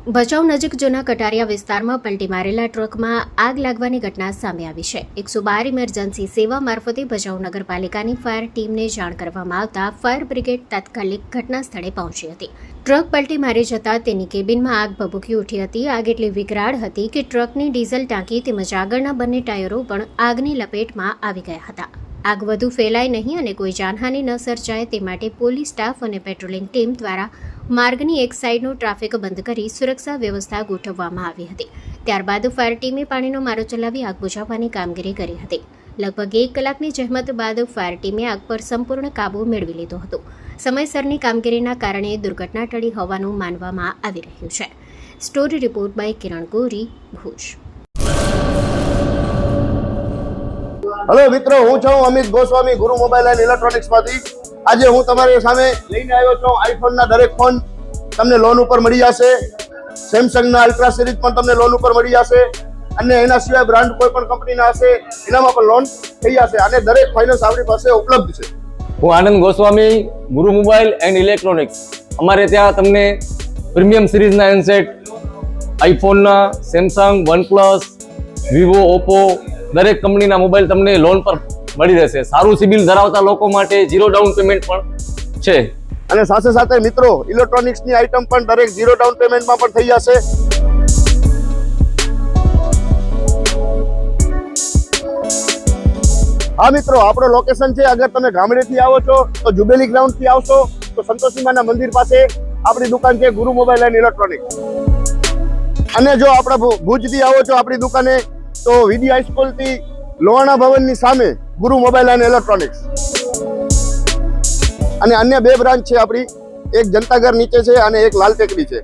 ભચાઉ નજીક જૂના કટારિયા વિસ્તારમાં પલટી મારેલા ટ્રકમાં આગ લાગવાની ઘટના સામે આવી છે. 112 ઇમરજન્સી સેવા મારફતે ભચાઉ નગરપાલિકાની ફાયર ટીમને જાણ કરવામાં આવતા ફાયર બ્રિગેડ તાત્કાલિક ઘટના સ્થળે પહોંચી હતી. ટ્રક પલટી મારી જતા તેની કેબિનમાં આગ ભભૂકી ઉઠી હતી. આગ એટલી વિકરાળ હતી કે ટ્રકની ડીઝલ ટાંકી તેમજ આગળના બંને ટાયરો પણ આગની લપેટમાં આવી ગયા હતા. આગ વધુ ફેલાય નહીં અને કોઈ જાનહાનિ ન સર્જાય તે માટે પોલીસ સ્ટાફ અને પેટ્રોલિંગ ટીમ દ્વારા માર્ગની એક સાઈડનો ટ્રાફિક બંધ કરી સુરક્ષા વ્યવસ્થા ગોઠવવામાં આવી હતી. ત્યારબાદ ફાયર ટીમે પાણીનો મારો ચલાવી આગ બુઝાવવાની કામગીરી કરી હતી. લગભગ 1 કલાકની જહેમત બાદ ફાયર ટીમે આગ પર સંપૂર્ણ કાબૂ મેળવી લીધો હતો. સમયસરની કામગીરીના કારણે દુર્ઘટના ટળી હોવાનું માનવામાં આવી રહ્યું છે. Story report by Kiran Gori, Bhuj. Hello મિત્રો, હું છું અમિત ગોસ્વામી, ગુરુ મોબાઈલ એન્ડ ઇલેક્ટ્રોનિક્સમાંથી. આજે હું તમારી સામે લઈને આવ્યો છું આઈફોનના દરેક ફોન તમને લોન ઉપર મળી જશે. સેમસંગના અલ્ટ્રા સિરીઝ પણ તમને લોન ઉપર મળી જશે અને એના સિવાય બ્રાન્ડ કોઈ પણ કંપનીના હશે એનામાં પણ લોન થઈ જશે અને દરેક ફાઇનાન્સ આપણી પાસે ઉપલબ્ધ છે. હું આનંદ ગોસ્વામી, ગુરુ મોબાઈલ એન્ડ ઇલેક્ટ્રોનિક્સ. અમારે ત્યાં તમને પ્રીમિયમ સિરીઝના હેન્ડસેટ, આઈફોનના, સેમસંગ, વનપ્લસ, વિવો, ઓપ્પો દરેક કંપનીના મોબાઈલ તમને લોન પર મળી રહેશે. સારું સિબિલ ધરાવતા લોકો માટે 0 ડાઉન પેમેન્ટ પણ છે. અને સાથે સાથે મિત્રો ઇલેક્ટ્રોનિક્સની આઇટમ પણ દરેક 0 ડાઉન પેમેન્ટમાં પણ થઈ જશે. હા મિત્રો, આપણો લોકેશન છે, અગર તમે ગામડેથી આવો છો તો જુબેલી ગ્રાઉન્ડથી આવશો તો સંતોષીમાના મંદિર પાસે આપણી દુકાન છે ગુરુ મોબાઈલ એન્ડ ઇલેક્ટ્રોનિક્સ. અને જો આપણે ભુજથી આવો છો આપણી દુકાને તો વીડી હાઈસ્કૂલથી લોહાણા ભવનની સામે ગુરુ મોબાઈલ એન્ડ ઇલેક્ટ્રોનિક્સ. અને અન્ય 2 બ્રાન્ચ છે આપણી, એક જનતાગર નીચે છે અને એક લાલ ટેકરી છે.